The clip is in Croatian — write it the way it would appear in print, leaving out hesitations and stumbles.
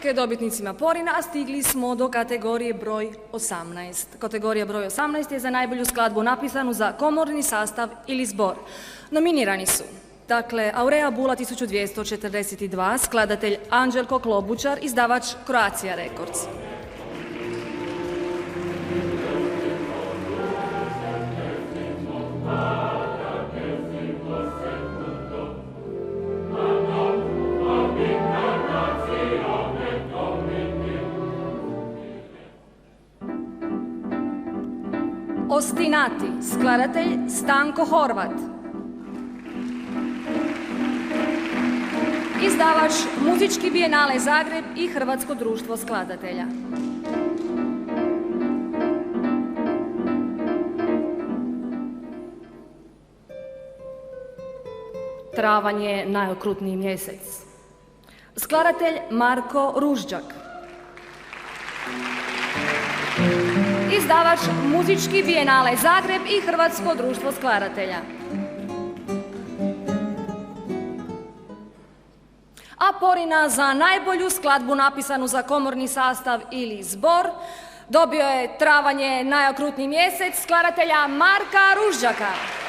čestitke dobitnicima Porina, a stigli smo do kategorije broj 18. Kategorija broj 18 je za najbolju skladbu napisanu za komorni sastav ili zbor. Nominirani su, dakle, Aurea Bula 1242, skladatelj Anđelko Klobučar, izdavač Croatia Records. Ostinati, skladatelj Stanko Horvat. Izdavač Muzički bijenale Zagreb i Hrvatsko društvo skladatelja. Travanj je najokrutniji mjesec. Skladatelj Marko Ružđak. Izdavač Muzički bijenale Zagreb i Hrvatsko društvo skladatelja. A Porina za najbolju skladbu napisanu za komorni sastav ili zbor dobio je Travanj je najokrutniji mjesec skladatelja Marka Ružđaka.